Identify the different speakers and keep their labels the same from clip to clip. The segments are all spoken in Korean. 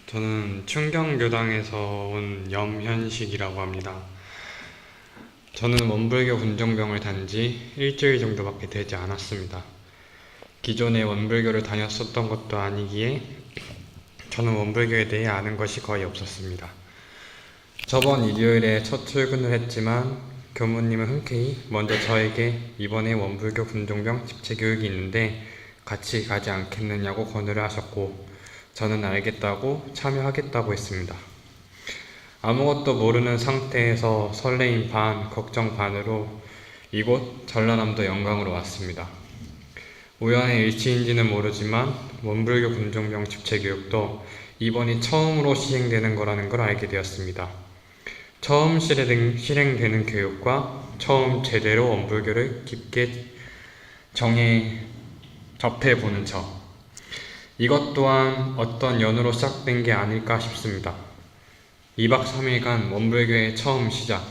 Speaker 1: 저는 충경교당에서 온 염현식이라고 합니다. 저는 원불교 군종병을 단 지 일주일 정도밖에 되지 않았습니다. 기존에 원불교를 다녔었던 것도 아니기에 저는 원불교에 대해 아는 것이 거의 없었습니다. 저번 일요일에 첫 출근을 했지만 교무님은 흔쾌히 먼저 저에게 이번에 원불교 군종병 집체교육이 있는데 같이 가지 않겠느냐고 권유를 하셨고, 저는 알겠다고 참여하겠다고 했습니다. 아무것도 모르는 상태에서 설레임 반, 걱정 반으로 이곳 전라남도 영광으로 왔습니다. 우연의 일치인지는 모르지만 원불교 군종병 집체교육도 이번이 처음으로 시행되는 거라는 걸 알게 되었습니다. 처음 실행되는 교육과 처음 제대로 원불교를 깊게 접해보는 저, 이것 또한 어떤 연으로 시작된 게 아닐까 싶습니다. 2박 3일간 원불교의 처음 시작,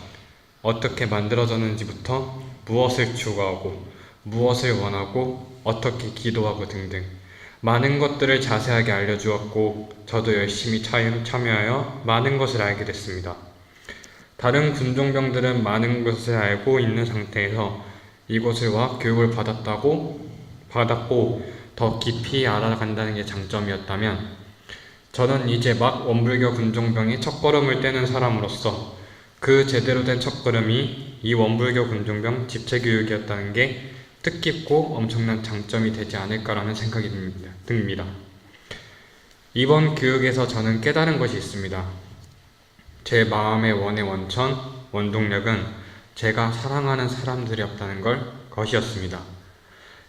Speaker 1: 어떻게 만들어졌는지부터 무엇을 추구하고 무엇을 원하고 어떻게 기도하고 등등 많은 것들을 자세하게 알려주었고, 저도 열심히 참여하여 많은 것을 알게 됐습니다. 다른 군종병들은 많은 것을 알고 있는 상태에서 이곳을 와 교육을 받았고 더 깊이 알아간다는 게 장점이었다면, 저는 이제 막 원불교 군종병의 첫걸음을 떼는 사람으로서 그 제대로 된 첫걸음이 이 원불교 군종병 집체교육이었다는 게 뜻깊고 엄청난 장점이 되지 않을까라는 생각이 듭니다. 이번 교육에서 저는 깨달은 것이 있습니다. 제 마음의 원의 원천, 원동력은 제가 사랑하는 사람들이었다는 것이었습니다.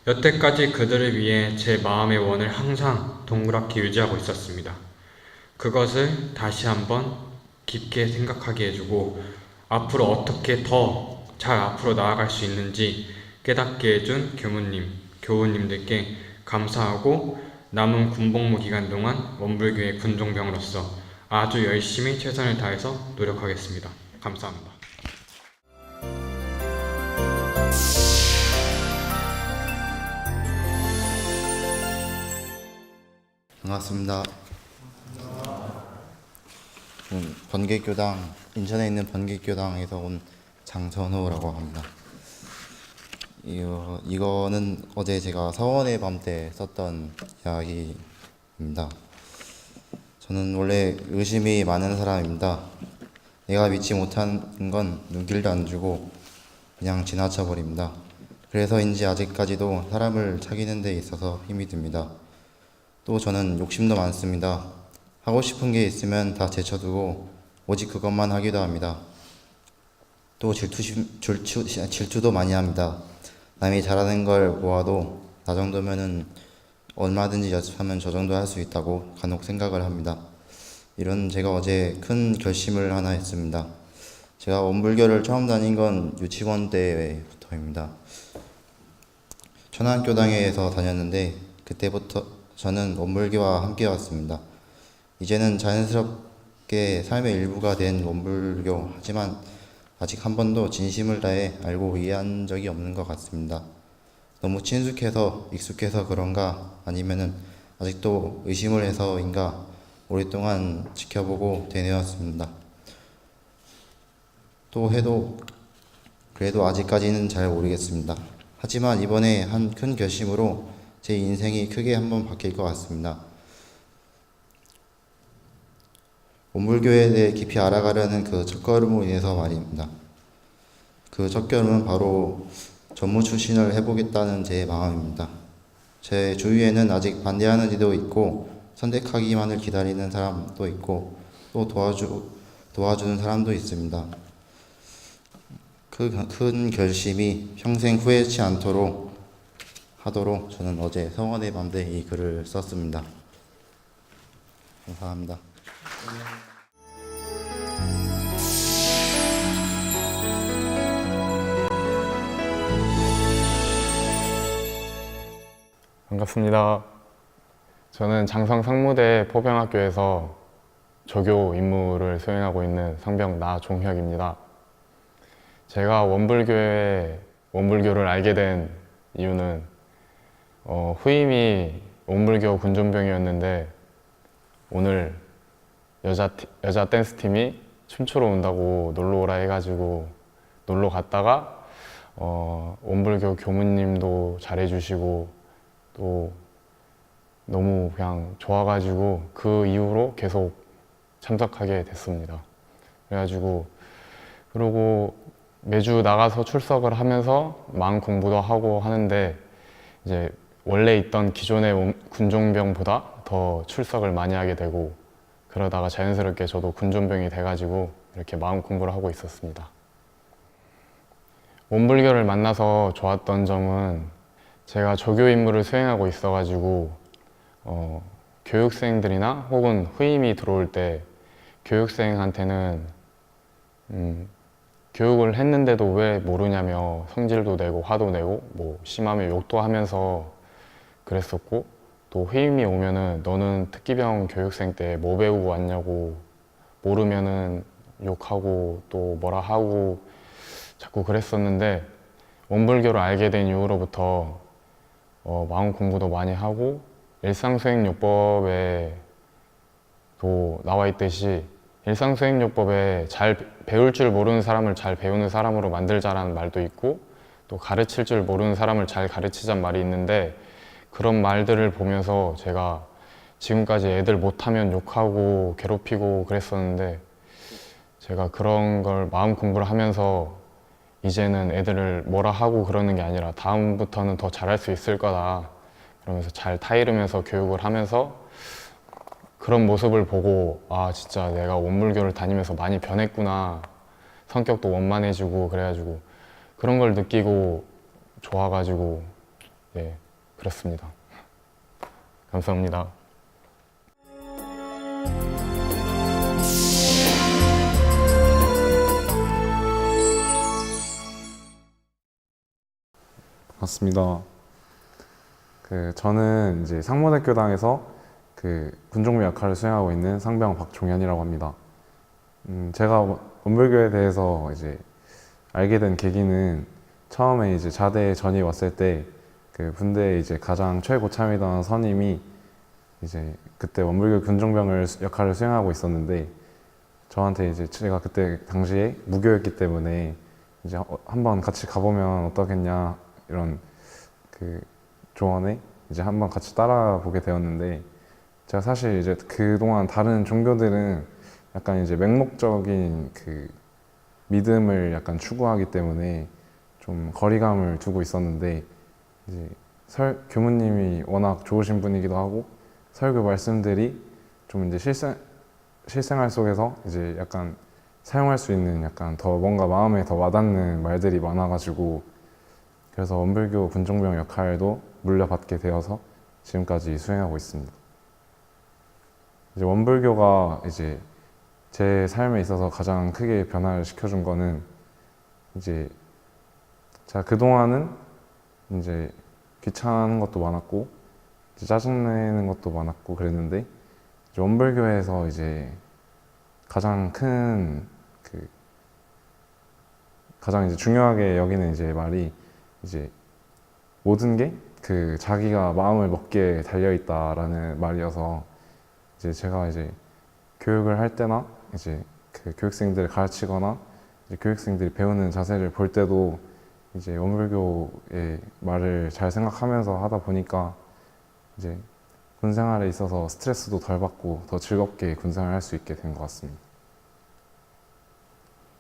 Speaker 1: 여태까지 그들을 위해 제 마음의 원을 항상 동그랗게 유지하고 있었습니다. 그것을 다시 한번 깊게 생각하게 해주고 앞으로 어떻게 더 잘 앞으로 나아갈 수 있는지 깨닫게 해준 교무님, 교우님들께 감사하고 남은 군복무 기간 동안 원불교의 군종병으로서 아주 열심히 최선을 다해서 노력하겠습니다. 감사합니다.
Speaker 2: 반갑습니다. 번개교당, 인천에 있는 번개교당에서 온 장선호라고 합니다. 이거는 어제 제가 서원의 밤 때 썼던 이야기입니다. 저는 원래 의심이 많은 사람입니다. 내가 믿지 못하는 건 눈길도 안 주고 그냥 지나쳐 버립니다. 그래서인지 아직까지도 사람을 사귀는 데 있어서 힘이 듭니다. 또 저는 욕심도 많습니다. 하고 싶은 게 있으면 다 제쳐두고 오직 그것만 하기도 합니다. 또 질투도 많이 합니다. 남이 잘하는 걸 보아도 나 정도면은 얼마든지 연습하면 저 정도 할 수 있다고 간혹 생각을 합니다. 이런 제가 어제 큰 결심을 하나 했습니다. 제가 원불교를 처음 다닌 건 유치원 때부터입니다. 천안교당에서 다녔는데 그때부터 저는 원불교와 함께 왔습니다. 이제는 자연스럽게 삶의 일부가 된 원불교, 하지만 아직 한 번도 진심을 다해 알고 이해한 적이 없는 것 같습니다. 너무 친숙해서 익숙해서 그런가, 아니면은 아직도 의심을 해서인가 오랫동안 지켜보고 되뇌었습니다. 또 해도 그래도 아직까지는 잘 모르겠습니다. 하지만 이번에 한 큰 결심으로 제 인생이 크게 한번 바뀔 것 같습니다. 원불교에 대해 깊이 알아가려는 그 첫걸음으로 인해서 말입니다. 그 첫걸음은 바로 전무 출신을 해보겠다는 제 마음입니다. 제 주위에는 아직 반대하는 이도 있고 선택하기만을 기다리는 사람도 있고 또 도와주는 사람도 있습니다. 그 큰 결심이 평생 후회치 않도록 하도록 저는 어제 성원의 밤에 이 글을 썼습니다. 감사합니다.
Speaker 3: 반갑습니다. 저는 장성 상무대 포병학교에서 조교 임무를 수행하고 있는 상병 나종혁입니다. 제가 원불교를 알게 된 이유는 후임이 원불교 군종병이었는데 오늘 여자 댄스 팀이 춤추러 온다고 놀러 오라 해가지고 놀러 갔다가 원불교 교무님도 잘해주시고 또 너무 그냥 좋아가지고 그 이후로 계속 참석하게 됐습니다. 그래가지고 그리고 매주 나가서 출석을 하면서 마음 공부도 하고 하는데 이제 원래 있던 기존의 군종병보다 더 출석을 많이 하게 되고 그러다가 자연스럽게 저도 군종병이 돼가지고 이렇게 마음 공부를 하고 있었습니다. 원불교를 만나서 좋았던 점은 제가 조교 임무를 수행하고 있어가지고 교육생들이나 혹은 후임이 들어올 때 교육생한테는 교육을 했는데도 왜 모르냐며 성질도 내고 화도 내고 뭐 심하면 욕도 하면서 그랬었고 또 후임이 오면은 너는 특기병 교육생 때 뭐 배우고 왔냐고 모르면은 욕하고 또 뭐라 하고 자꾸 그랬었는데 원불교를 알게 된 이후로부터 마음 공부도 많이 하고 일상수행요법에도 나와 있듯이 일상수행요법에 잘 배울 줄 모르는 사람을 잘 배우는 사람으로 만들자라는 말도 있고 또 가르칠 줄 모르는 사람을 잘 가르치자는 말이 있는데 그런 말들을 보면서 제가 지금까지 애들 못하면 욕하고 괴롭히고 그랬었는데 제가 그런 걸 마음 공부를 하면서 이제는 애들을 뭐라 하고 그러는 게 아니라 다음부터는 더 잘할 수 있을 거다 그러면서 잘 타이르면서 교육을 하면서 그런 모습을 보고 아 진짜 내가 원불교를 다니면서 많이 변했구나 성격도 원만해지고 그래가지고 그런 걸 느끼고 좋아가지고 예 그렇습니다. 감사합니다.
Speaker 4: 맞습니다. 저는 이제 상모대교당에서 군종무 역할을 수행하고 있는 상병 박종현이라고 합니다. 제가 원불교에 대해서 이제 알게 된 계기는 처음에 이제 자대 전이 왔을 때 군대에 이제 가장 최고참이던 선임이 이제 그때 원불교 군종병을 역할을 수행하고 있었는데 저한테 이제 제가 그때 당시에 무교였기 때문에 이제 한번 같이 가보면 어떻겠냐 이런 조언에 이제 한번 같이 따라보게 되었는데 제가 사실 이제 그동안 다른 종교들은 약간 이제 맹목적인 믿음을 약간 추구하기 때문에 좀 거리감을 두고 있었는데 이제 교무님이 워낙 좋으신 분이기도 하고 설교 말씀들이 좀 이제 실생활 속에서 이제 약간 사용할 수 있는 약간 더 뭔가 마음에 더 와닿는 말들이 많아가지고 그래서 원불교 군종병 역할도 물려받게 되어서 지금까지 수행하고 있습니다. 이제 원불교가 이제 제 삶에 있어서 가장 크게 변화를 시켜준 거는 이제 제가 그동안은 이제 귀찮은 것도 많았고 이제 짜증내는 것도 많았고 그랬는데 이제 원불교에서 이제 가장 큰 가장 이제 중요하게 여기는 이제 말이 이제 모든 게 자기가 마음을 먹기에 달려 있다라는 말이어서 이제 제가 이제 교육을 할 때나 이제 교육생들을 가르치거나 이제 교육생들이 배우는 자세를 볼 때도 이제 원불교의 말을 잘 생각하면서 하다 보니까 이제 군 생활에 있어서 스트레스도 덜 받고 더 즐겁게 군 생활을 할 수 있게 된 것 같습니다.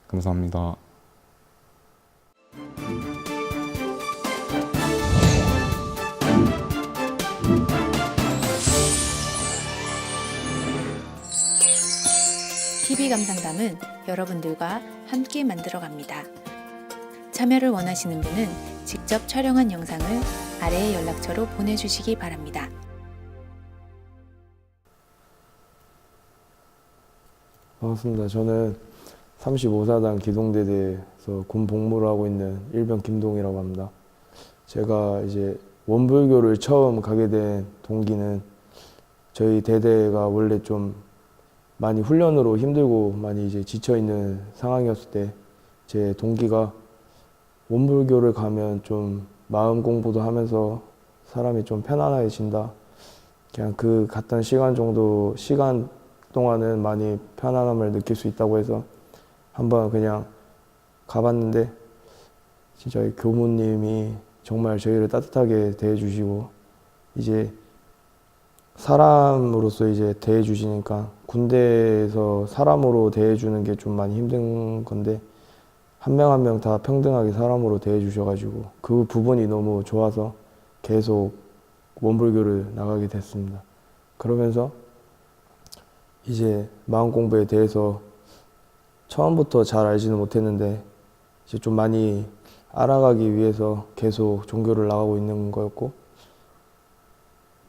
Speaker 4: 감사합니다.
Speaker 5: TV 감상담은 여러분들과 함께 만들어갑니다. 참여를 원하시는 분은 직접 촬영한 영상을 아래의 연락처로 보내주시기 바랍니다.
Speaker 6: 반갑습니다. 저는 35사단 기동대대에서 군 복무를 하고 있는 일병 김동이라고 합니다. 제가 이제 원불교를 처음 가게 된 동기는 저희 대대가 원래 좀 많이 훈련으로 힘들고 많이 이제 지쳐있는 상황이었을 때 제 동기가 원불교를 가면 좀 마음 공부도 하면서 사람이 좀 편안해진다. 그냥 갔던 시간 동안은 많이 편안함을 느낄 수 있다고 해서 한번 그냥 가봤는데 진짜 이 교무님이 정말 저희를 따뜻하게 대해주시고 이제 사람으로서 이제 대해주시니까 군대에서 사람으로 대해주는 게 좀 많이 힘든 건데 한 명 한 명 다 평등하게 사람으로 대해주셔가지고 그 부분이 너무 좋아서 계속 원불교를 나가게 됐습니다. 그러면서 이제 마음 공부에 대해서 처음부터 잘 알지는 못했는데 이제 좀 많이 알아가기 위해서 계속 종교를 나가고 있는 거였고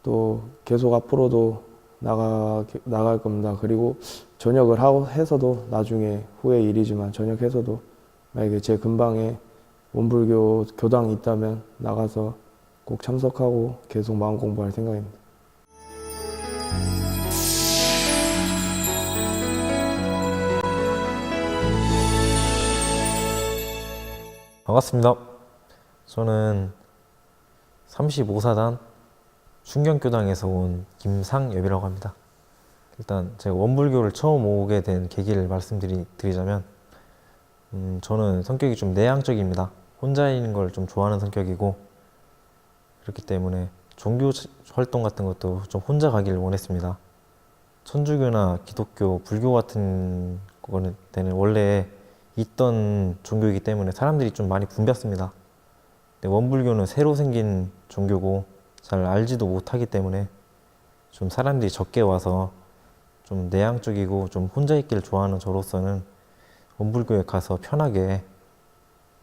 Speaker 6: 또 계속 앞으로도 나갈 겁니다. 그리고 전역을 해서도 나중에 후의 일이지만 전역해서도 만약에 제 근방에 원불교 교당이 있다면 나가서 꼭 참석하고 계속 마음 공부할 생각입니다.
Speaker 7: 반갑습니다. 저는 35사단 충경교당에서 온 김상엽이라고 합니다. 일단 제가 원불교를 처음 오게 된 계기를 말씀드리자면 저는 성격이 좀 내향적입니다. 혼자 있는 걸 좀 좋아하는 성격이고 그렇기 때문에 종교 활동 같은 것도 좀 혼자 가기를 원했습니다. 천주교나 기독교, 불교 같은 데는 원래 있던 종교이기 때문에 사람들이 좀 많이 붐볐습니다. 근데 원불교는 새로 생긴 종교고 잘 알지도 못하기 때문에 좀 사람들이 적게 와서 좀 내향적이고 좀 혼자 있기를 좋아하는 저로서는 원불교에 가서 편하게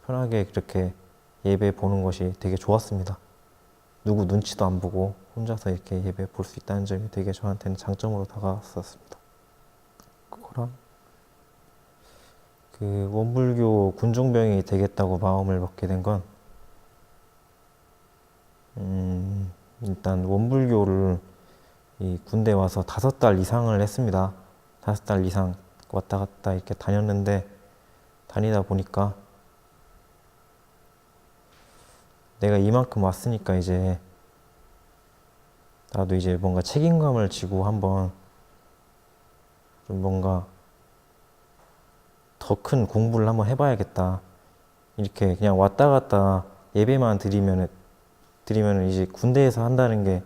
Speaker 7: 그렇게 예배 보는 것이 되게 좋았습니다. 누구 눈치도 안 보고 혼자서 이렇게 예배 볼 수 있다는 점이 되게 저한테는 장점으로 다가왔었습니다. 그거랑 그 원불교 군종병이 되겠다고 마음을 먹게 된 건 일단 원불교를 이 군대 와서 5달 이상을 했습니다. 5달 이상 왔다 갔다 이렇게 다녔는데 다니다 보니까 내가 이만큼 왔으니까 이제 나도 이제 뭔가 책임감을 지고 한번 좀 뭔가 더 큰 공부를 한번 해봐야겠다. 이렇게 그냥 왔다 갔다 예배만 드리면은 이제 군대에서 한다는 게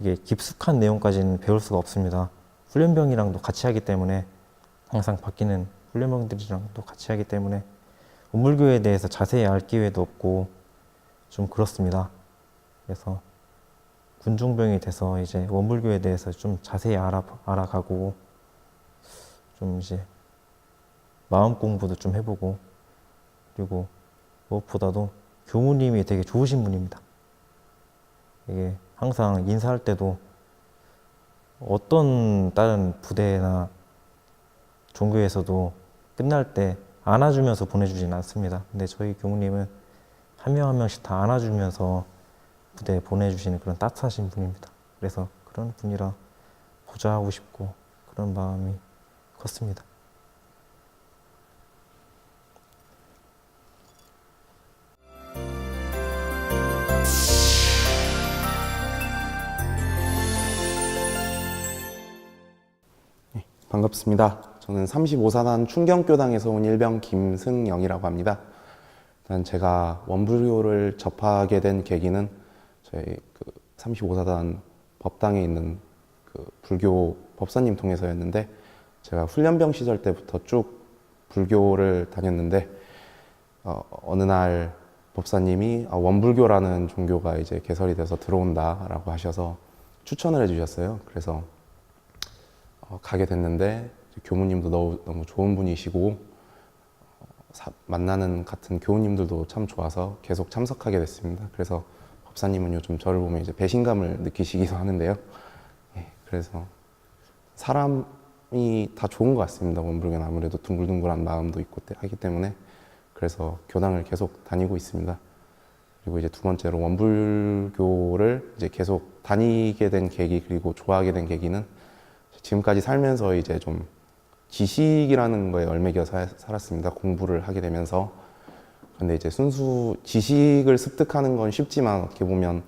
Speaker 7: 이게 깊숙한 내용까지는 배울 수가 없습니다. 훈련병이랑도 같이 하기 때문에 항상 바뀌는 훈련병들이랑도 같이 하기 때문에 원불교에 대해서 자세히 알 기회도 없고 좀 그렇습니다. 그래서 군종병이 돼서 이제 원불교에 대해서 좀 자세히 알아가고 좀 이제 마음 공부도 좀 해보고 그리고 무엇보다도 교무님이 되게 좋으신 분입니다. 이게 항상 인사할 때도 어떤 다른 부대나 종교에서도 끝날 때 안아주면서 보내주진 않습니다. 근데 저희 교무님은 한 명 한 명씩 다 안아주면서 부대에 보내주시는 그런 따뜻하신 분입니다. 그래서 그런 분이라 보좌하고 싶고 그런 마음이 컸습니다.
Speaker 8: 반갑습니다. 저는 35사단 충경교당에서 온 일병 김승영이라고 합니다. 일단 제가 원불교를 접하게 된 계기는 저희 그 35사단 법당에 있는 그 불교 법사님 통해서였는데 제가 훈련병 시절 때부터 쭉 불교를 다녔는데 어느 날 법사님이 원불교라는 종교가 이제 개설이 돼서 들어온다라고 하셔서 추천을 해주셨어요. 그래서 가게 됐는데 교무님도 너무 좋은 분이시고 만나는 같은 교우님들도 참 좋아서 계속 참석하게 됐습니다. 그래서 법사님은 요즘 저를 보면 이제 배신감을 느끼시기도 하는데요. 그래서 사람이 다 좋은 것 같습니다. 원불교는 아무래도 둥글둥글한 마음도 있고 하기 때문에 그래서 교당을 계속 다니고 있습니다. 그리고 이제 두 번째로 원불교를 이제 계속 다니게 된 계기 그리고 좋아하게 된 계기는 지금까지 살면서 이제 좀 지식이라는 거에 얽매여 살았습니다. 공부를 하게 되면서. 근데 이제 순수 지식을 습득하는 건 쉽지만 어떻게 보면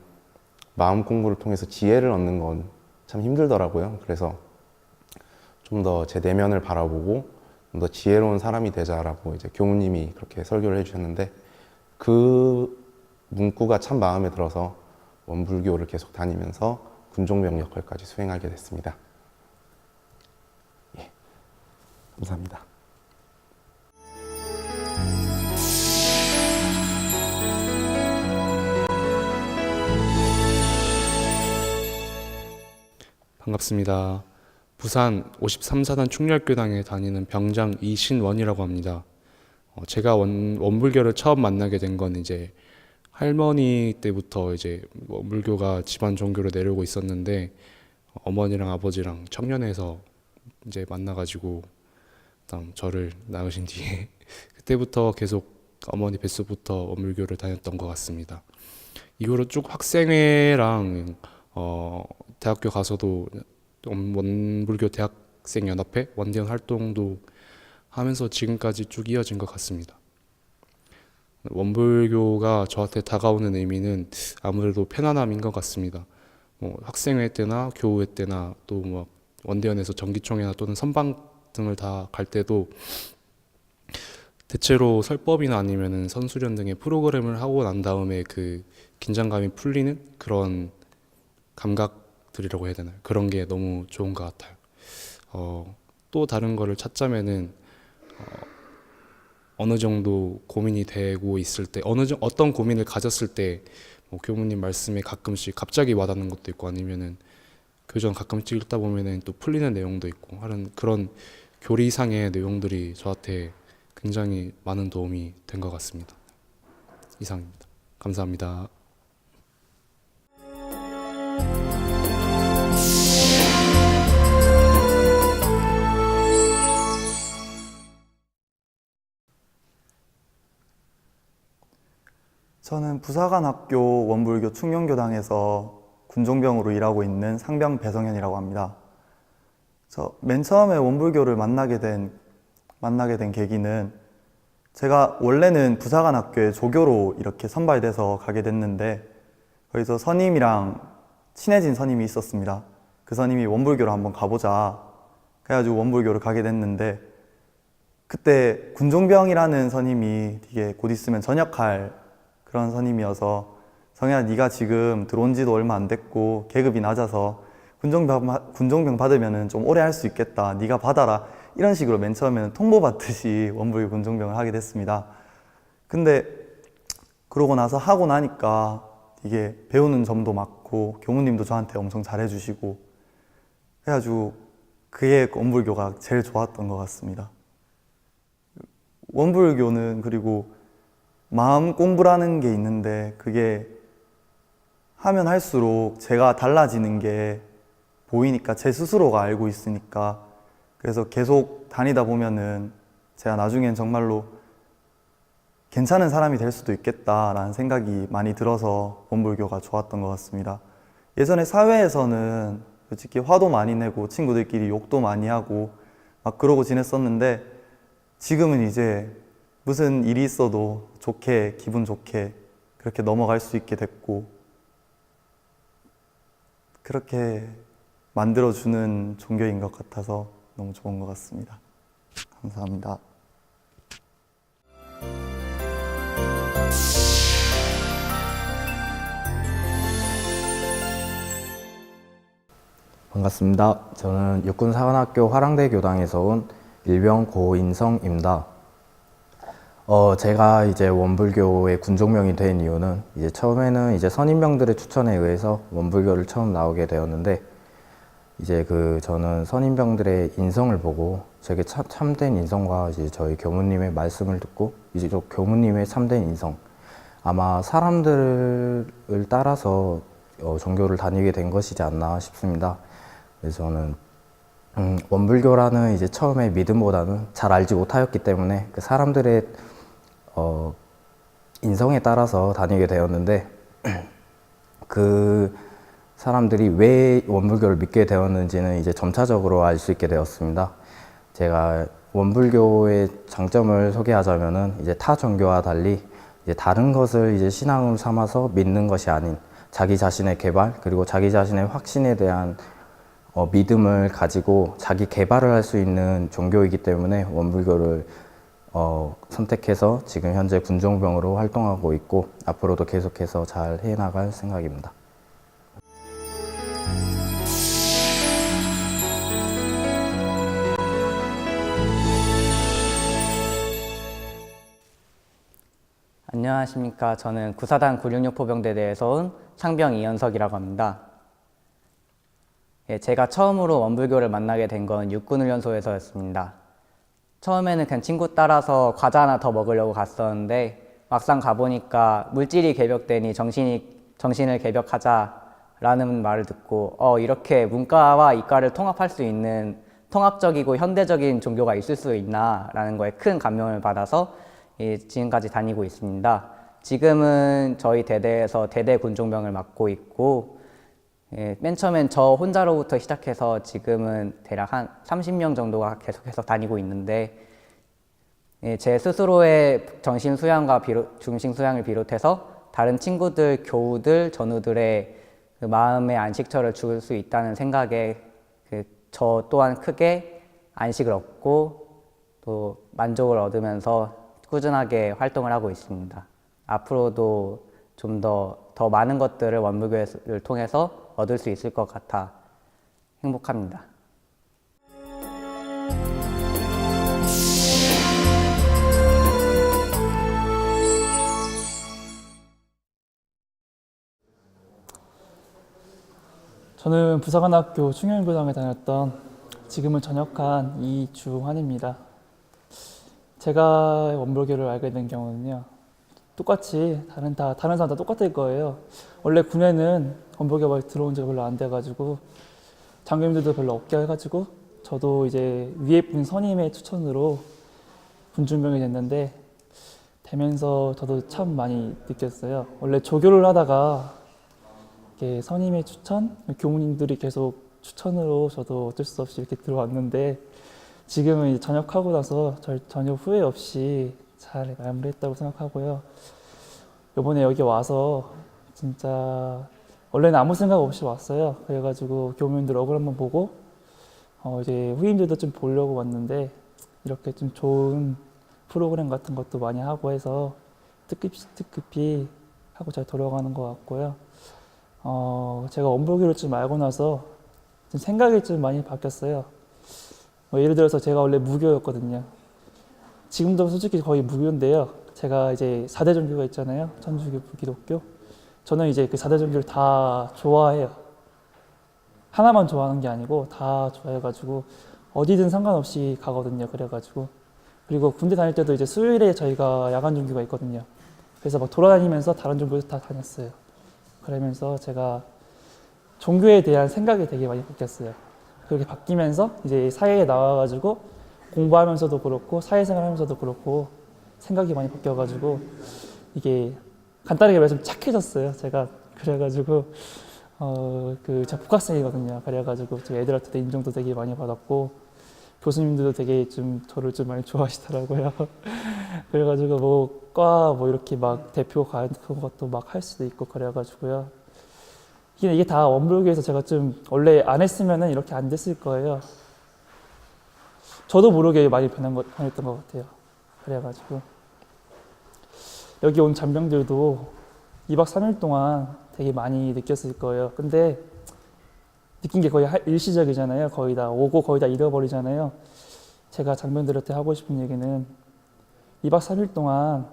Speaker 8: 마음 공부를 통해서 지혜를 얻는 건 참 힘들더라고요. 그래서 좀 더 제 내면을 바라보고 좀 더 지혜로운 사람이 되자라고 이제 교무님이 그렇게 설교를 해주셨는데 그 문구가 참 마음에 들어서 원불교를 계속 다니면서 군종병 역할까지 수행하게 됐습니다. 예, 감사합니다.
Speaker 9: 반갑습니다. 부산 53사단 충렬교당에 다니는 병장 이신원이라고 합니다. 제가 원불교를 처음 만나게 된 건 이제 할머니 때부터 이제 원불교가 집안 종교로 내려오고 있었는데 어머니랑 아버지랑 청년회에서 이제 만나가지고 그다음 저를 낳으신 뒤에 그때부터 계속 어머니 뱃속부터 원불교를 다녔던 것 같습니다. 이후로 쭉 학생회랑 대학교 가서도 원불교 대학생 연합회 원대원 활동도 하면서 지금까지 쭉 이어진 것 같습니다. 원불교가 저한테 다가오는 의미는 아무래도 편안함인 것 같습니다. 학생회 때나 교우회 때나 또 뭐 원대원에서 정기총회나 또는 선방 등을 다 갈 때도 대체로 설법이나 아니면은 선수련 등의 프로그램을 하고 난 다음에 그 긴장감이 풀리는 그런 감각들이라고 해야 되나요? 그런 게 너무 좋은 것 같아요. 또 다른 거를 찾자면은 어느 정도 고민이 되고 있을 때 어떤 고민을 가졌을 때 교무님 말씀에 가끔씩 갑자기 와닿는 것도 있고 아니면은 교정 가끔씩 읽다 보면은 또 풀리는 내용도 있고 하는 그런 교리상의 내용들이 저한테 굉장히 많은 도움이 된 것 같습니다. 이상입니다. 감사합니다.
Speaker 10: 저는 부사관학교 원불교 충령교당에서 군종병으로 일하고 있는 상병 배성현이라고 합니다. 맨 처음에 원불교를 만나게 된 계기는 제가 원래는 부사관학교에 조교로 이렇게 선발돼서 가게 됐는데 거기서 선임이랑 친해진 선임이 있었습니다. 그 선임이 원불교를 한번 가보자 그래가지고 원불교를 가게 됐는데 그때 군종병이라는 선임이 되게 곧 있으면 전역할 그런 선임이어서 성현아 네가 지금 들어온 지도 얼마 안 됐고 계급이 낮아서 군종병 받으면 좀 오래 할 수 있겠다 네가 받아라 이런 식으로 맨 처음에는 통보받듯이 원불교 군종병을 하게 됐습니다. 근데 그러고 나서 하고 나니까 이게 배우는 점도 많고 교무님도 저한테 엄청 잘해주시고 그래가지고 그게 원불교가 제일 좋았던 것 같습니다. 원불교는 그리고 마음 공부라는 게 있는데 그게 하면 할수록 제가 달라지는 게 보이니까 제 스스로가 알고 있으니까 그래서 계속 다니다 보면은 제가 나중엔 정말로 괜찮은 사람이 될 수도 있겠다라는 생각이 많이 들어서 원불교가 좋았던 것 같습니다. 예전에 사회에서는 솔직히 화도 많이 내고 친구들끼리 욕도 많이 하고 막 그러고 지냈었는데 지금은 이제 무슨 일이 있어도 좋게 기분 좋게 그렇게 넘어갈 수 있게 됐고 그렇게 만들어주는 종교인 것 같아서 너무 좋은 것 같습니다. 감사합니다.
Speaker 11: 반갑습니다. 저는 육군사관학교 화랑대 교당에서 온 일병 고인성입니다. 제가 이제 원불교의 군종병이 된 이유는 이제 처음에는 이제 선임병들의 추천에 의해서 원불교를 처음 나오게 되었는데 이제 저는 선임병들의 인성을 보고 되게 참된 인성과 이제 저희 교무님의 말씀을 듣고 이제 또 교무님의 참된 인성 아마 사람들을 따라서 종교를 다니게 된 것이지 않나 싶습니다. 그래서 저는 원불교라는 이제 처음에 믿음보다는 잘 알지 못하였기 때문에 그 사람들의 인성에 따라서 다니게 되었는데 그 사람들이 왜 원불교를 믿게 되었는지는 이제 점차적으로 알 수 있게 되었습니다. 제가 원불교의 장점을 소개하자면은 이제 타 종교와 달리 이제 다른 것을 이제 신앙으로 삼아서 믿는 것이 아닌 자기 자신의 개발 그리고 자기 자신의 확신에 대한 믿음을 가지고 자기 개발을 할 수 있는 종교이기 때문에 원불교를 선택해서 지금 현재 군종병으로 활동하고 있고 앞으로도 계속해서 잘 해나갈 생각입니다.
Speaker 12: 안녕하십니까. 저는 9사단 966포병대대에서 온 상병 이현석이라고 합니다. 제가 처음으로 원불교를 만나게 된 건 육군훈련소에서였습니다. 처음에는 그냥 친구 따라서 과자 하나 더 먹으려고 갔었는데 막상 가보니까 물질이 개벽되니 정신을 개벽하자라는 말을 듣고 이렇게 문과와 이과를 통합할 수 있는 통합적이고 현대적인 종교가 있을 수 있나라는 거에 큰 감명을 받아서 지금까지 다니고 있습니다. 지금은 저희 대대에서 대대 군종병을 맡고 있고 맨 처음엔 저 혼자로부터 시작해서 지금은 대략 한 30명 정도가 계속해서 다니고 있는데 제 스스로의 정신 수양과 중심 수양을 비롯해서 다른 친구들, 교우들, 전우들의 그 마음의 안식처를 줄 수 있다는 생각에 저 또한 크게 안식을 얻고 또 만족을 얻으면서 꾸준하게 활동을 하고 있습니다. 앞으로도 좀 더 많은 것들을 원불교를 통해서 얻을 수 있을 것 같아 행복합니다.
Speaker 13: 저는 부사관학교 충영교당에 다녔던 지금은 전역한 이주환입니다. 제가 원불교를 알게 된 경우는요, 똑같이 다른 사람 다 똑같을 거예요. 원래 군에는 원불교가 들어온 지가 별로 안 돼가지고 장교님들도 별로 없게 해가지고 저도 이제 위에 분 선임의 추천으로 군중병이 됐는데 되면서 저도 참 많이 느꼈어요. 원래 조교를 하다가 이렇게 선임의 추천, 교무님들이 계속 추천으로 저도 어쩔 수 없이 이렇게 들어왔는데 지금은 이제 전역하고 나서 전혀 후회 없이 잘 마무리했다고 생각하고요. 이번에 여기 와서 진짜 원래는 아무 생각 없이 왔어요. 그래가지고 교무님들 얼굴 한번 보고 이제 후임들도 좀 보려고 왔는데 이렇게 좀 좋은 프로그램 같은 것도 많이 하고 해서 뜻깊이 하고 잘 돌아가는 것 같고요. 제가 원불교를 좀 알고 나서 좀 생각이 좀 많이 바뀌었어요. 예를 들어서 제가 원래 무교였거든요. 지금도 솔직히 거의 무교인데요. 제가 이제 4대 종교가 있잖아요. 천주교, 기독교. 저는 이제 그 4대 종교를 다 좋아해요. 하나만 좋아하는 게 아니고 다 좋아해가지고 어디든 상관없이 가거든요. 그래가지고 그리고 군대 다닐 때도 이제 수요일에 저희가 야간 종교가 있거든요. 그래서 막 돌아다니면서 다른 종교도 다 다녔어요. 그러면서 제가 종교에 대한 생각이 되게 많이 바뀌었어요. 그렇게 바뀌면서 이제 사회에 나와가지고 공부하면서도 그렇고 사회생활 하면서도 그렇고 생각이 많이 바뀌어가지고 이게 간단하게 말하면 착해졌어요. 제가 그래가지고 제가 복학생이거든요. 그래가지고 제 애들한테도 인정도 되게 많이 받았고 교수님들도 되게 좀 저를 좀 많이 좋아하시더라고요. 그래가지고 과 이렇게 막 대표 같은 것도 막 할 수도 있고 그래가지고요. 이게 다 원불교에서 제가 좀 원래 안 했으면은 이렇게 안 됐을 거예요. 저도 모르게 많이 변했던 것 같아요. 그래가지고 여기 온 잔병들도 2박 3일 동안 되게 많이 느꼈을 거예요. 근데 느낀 게 거의 일시적이잖아요. 거의 다 오고 거의 다 잃어버리잖아요. 제가 장병들한테 하고 싶은 얘기는 2박 3일 동안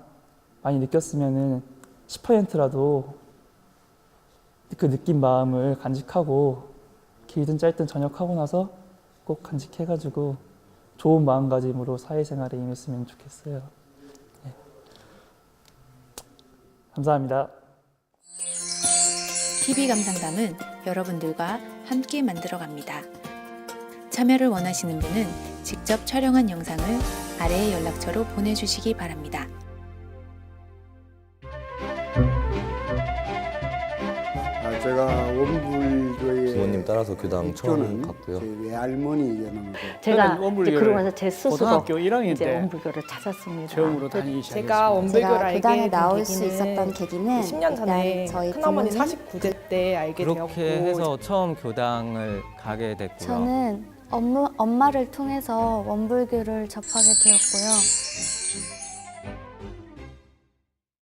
Speaker 13: 많이 느꼈으면은 10%라도 그 느낀 마음을 간직하고 길든 짧든 전역하고 나서 꼭 간직해가지고 좋은 마음가짐으로 사회생활에 임했으면 좋겠어요. 네. 감사합니다.
Speaker 5: TV 감상담은 여러분들과 함께 만들어갑니다. 참여를 원하시는 분은 직접 촬영한 영상을 아래의 연락처로 보내주시기 바랍니다.
Speaker 6: 제가 원불교의
Speaker 2: 부모님 따라
Speaker 14: 따라서 교당 처음 갔고요.
Speaker 15: 외할머니 연으로
Speaker 16: 제가 이제 그러면서 제 스스로
Speaker 15: 고등학교 1학년
Speaker 16: 이제
Speaker 15: 때
Speaker 16: 원불교를 찾았습니다.
Speaker 15: 처음으로 다니기 시작했습니다.
Speaker 17: 제가 원불교를 알게
Speaker 18: 교당에
Speaker 17: 된
Speaker 18: 나올 수
Speaker 17: 계기는
Speaker 18: 있었던 계기는
Speaker 17: 10년 전에
Speaker 18: 일단 저희
Speaker 17: 큰어머니
Speaker 18: 부모님,
Speaker 17: 49제 때 알게 되었고
Speaker 7: 그렇게 해서 처음 교당을 가게 됐고요.
Speaker 18: 저는 엄마를 통해서 원불교를 접하게 되었고요.